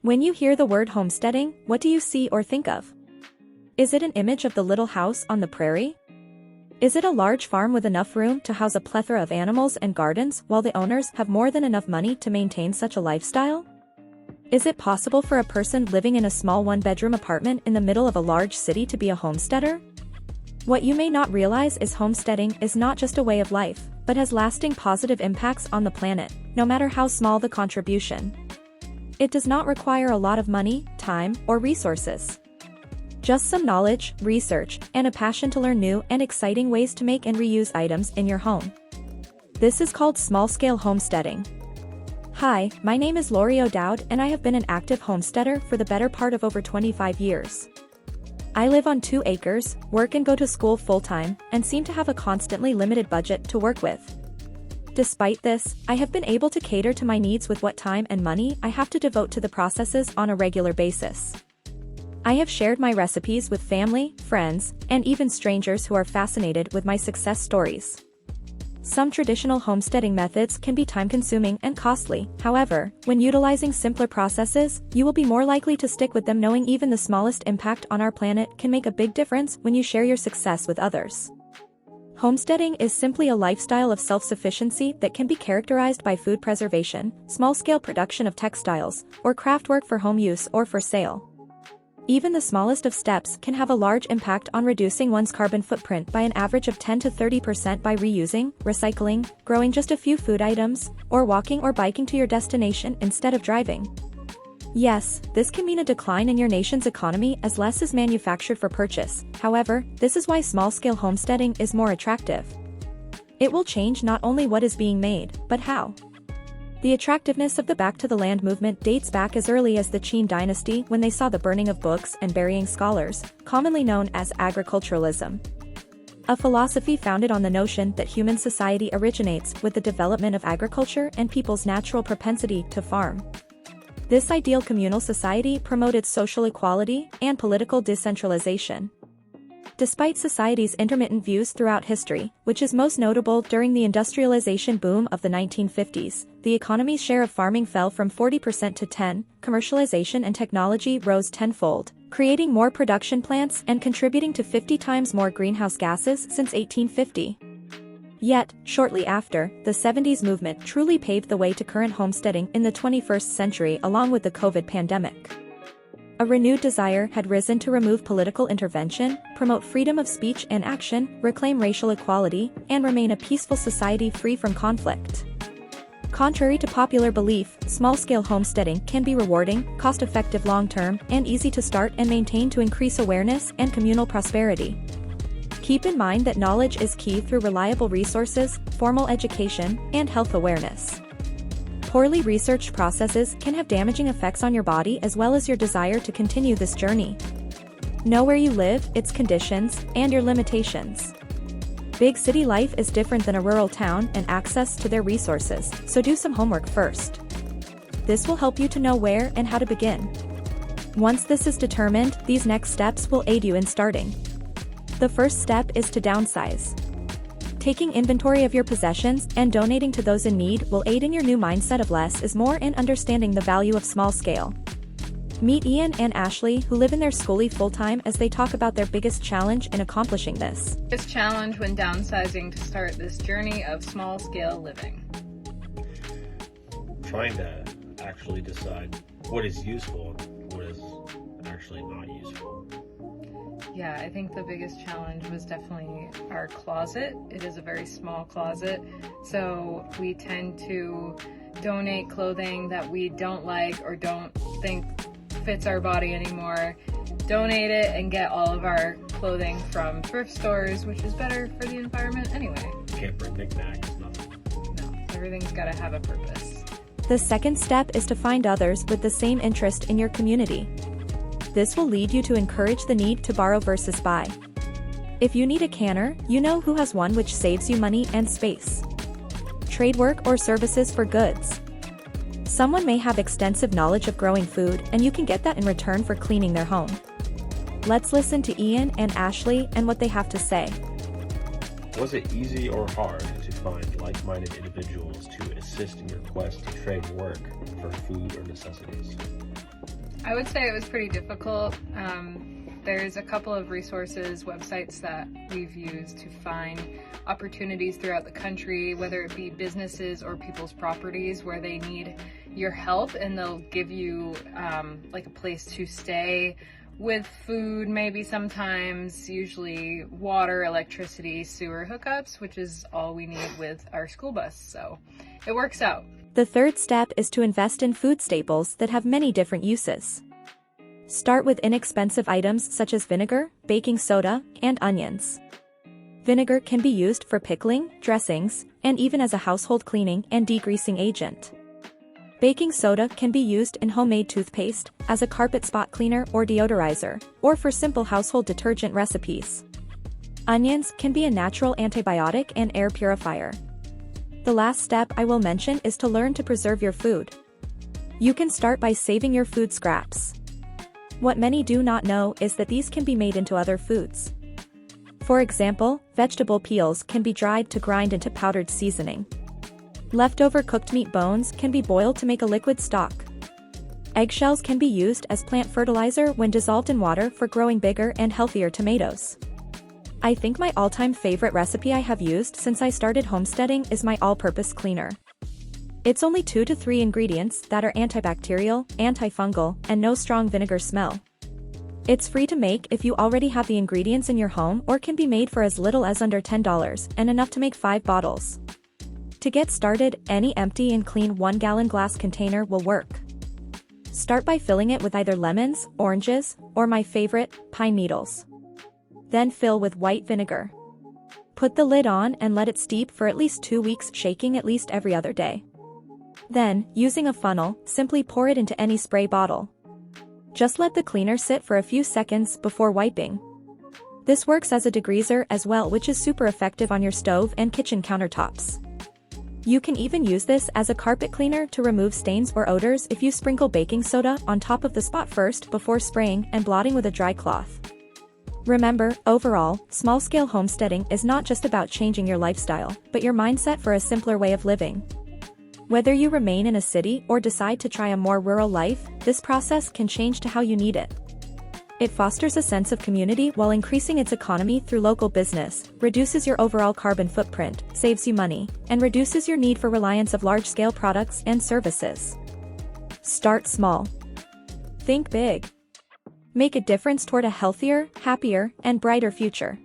When you hear the word homesteading, what do you see or think of? Is it an image of the little house on the prairie? Is it a large farm with enough room to house a plethora of animals and gardens while the owners have more than enough money to maintain such a lifestyle? Is it possible for a person living in a small one-bedroom apartment in the middle of a large city to be a homesteader? What you may not realize is homesteading is not just a way of life, but has lasting positive impacts on the planet, no matter how small the contribution. It does not require a lot of money, time, or resources. Just some knowledge, research, and a passion to learn new and exciting ways to make and reuse items in your home. This is called small-scale homesteading. Hi, my name is Lori O'Dowd and I have been an active homesteader for the better part of over 25 years. I live on 2 acres, work and go to school full-time, and seem to have a constantly limited budget to work with. Despite this, I have been able to cater to my needs with what time and money I have to devote to the processes on a regular basis. I have shared my recipes with family, friends, and even strangers who are fascinated with my success stories. Some traditional homesteading methods can be time-consuming and costly, however, when utilizing simpler processes, you will be more likely to stick with them knowing even the smallest impact on our planet can make a big difference when you share your success with others. Homesteading is simply a lifestyle of self-sufficiency that can be characterized by food preservation, small-scale production of textiles, or craft work for home use or for sale. Even the smallest of steps can have a large impact on reducing one's carbon footprint by an average of 10 to 30% by reusing, recycling, growing just a few food items, or walking or biking to your destination instead of driving. Yes, this can mean a decline in your nation's economy as less is manufactured for purchase. However, this is why small-scale homesteading is more attractive. It will change not only what is being made, but how. The attractiveness of the Back to the Land movement dates back as early as the Qin dynasty when they saw the burning of books and burying scholars, commonly known as agriculturalism. A philosophy founded on the notion that human society originates with the development of agriculture and people's natural propensity to farm. This ideal communal society promoted social equality and political decentralization. Despite society's intermittent views throughout history, which is most notable during the industrialization boom of the 1950s, the economy's share of farming fell from 40% to 10%, commercialization and technology rose tenfold, creating more production plants and contributing to 50 times more greenhouse gases since 1850. Yet, shortly after, the 70s movement truly paved the way to current homesteading in the 21st century along with the COVID pandemic. A renewed desire had risen to remove political intervention, promote freedom of speech and action, reclaim racial equality, and remain a peaceful society free from conflict. Contrary to popular belief, small-scale homesteading can be rewarding, cost-effective long-term, and easy to start and maintain to increase awareness and communal prosperity. Keep in mind that knowledge is key through reliable resources, formal education, and health awareness. Poorly researched processes can have damaging effects on your body as well as your desire to continue this journey. Know where you live, its conditions, and your limitations. Big city life is different than a rural town and access to their resources, so do some homework first. This will help you to know where and how to begin. Once this is determined, these next steps will aid you in starting. The first step is to downsize. Taking inventory of your possessions and donating to those in need will aid in your new mindset of less is more and understanding the value of small scale. Meet Ian and Ashley, who live in their schoolie full-time, as they talk about their biggest challenge in accomplishing this. Biggest challenge when downsizing to start this journey of small-scale living. Trying to actually decide what is useful and what is actually not useful. Yeah, I think the biggest challenge was definitely our closet. It is a very small closet, so we tend to donate clothing that we don't like or don't think fits our body anymore. Donate it and get all of our clothing from thrift stores, which is better for the environment anyway. Can't bring knickknacks, nothing. No, everything's got to have a purpose. The second step is to find others with the same interest in your community. This will lead you to encourage the need to borrow versus buy. If you need a canner, you know who has one, which saves you money and space. Trade work or services for goods. Someone may have extensive knowledge of growing food, and you can get that in return for cleaning their home. Let's listen to Ian and Ashley and what they have to say. Was it easy or hard to find like-minded individuals to assist in your quest to trade work for food or necessities? I would say it was pretty difficult. There's a couple of resources, websites that we've used to find opportunities throughout the country, whether it be businesses or people's properties where they need your help, and they'll give you like a place to stay with food, maybe sometimes, usually water, electricity, sewer hookups, which is all we need with our school bus. So it works out. The third step is to invest in food staples that have many different uses. Start with inexpensive items such as vinegar, baking soda, and onions. Vinegar can be used for pickling, dressings, and even as a household cleaning and degreasing agent. Baking soda can be used in homemade toothpaste, as a carpet spot cleaner or deodorizer, or for simple household detergent recipes. Onions can be a natural antibiotic and air purifier. The last step I will mention is to learn to preserve your food. You can start by saving your food scraps. What many do not know is that these can be made into other foods. For example, vegetable peels can be dried to grind into powdered seasoning. Leftover cooked meat bones can be boiled to make a liquid stock. Eggshells can be used as plant fertilizer when dissolved in water for growing bigger and healthier tomatoes. I think my all-time favorite recipe I have used since I started homesteading is my all-purpose cleaner. It's only 2 to 3 ingredients that are antibacterial, antifungal, and no strong vinegar smell. It's free to make if you already have the ingredients in your home, or can be made for as little as under $10 and enough to make 5 bottles. To get started, any empty and clean 1-gallon glass container will work. Start by filling it with either lemons, oranges, or my favorite, pine needles. Then fill with white vinegar. Put the lid on and let it steep for at least 2 weeks, shaking at least every other day. Then, using a funnel, simply pour it into any spray bottle. Just let the cleaner sit for a few seconds before wiping. This works as a degreaser as well, which is super effective on your stove and kitchen countertops. You can even use this as a carpet cleaner to remove stains or odors if you sprinkle baking soda on top of the spot first before spraying and blotting with a dry cloth. Remember, overall, small-scale homesteading is not just about changing your lifestyle, but your mindset for a simpler way of living. Whether you remain in a city or decide to try a more rural life, this process can change to how you need it. It fosters a sense of community while increasing its economy through local business, reduces your overall carbon footprint, saves you money, and reduces your need for reliance of large-scale products and services. Start small. Think big. Make a difference toward a healthier, happier, and brighter future.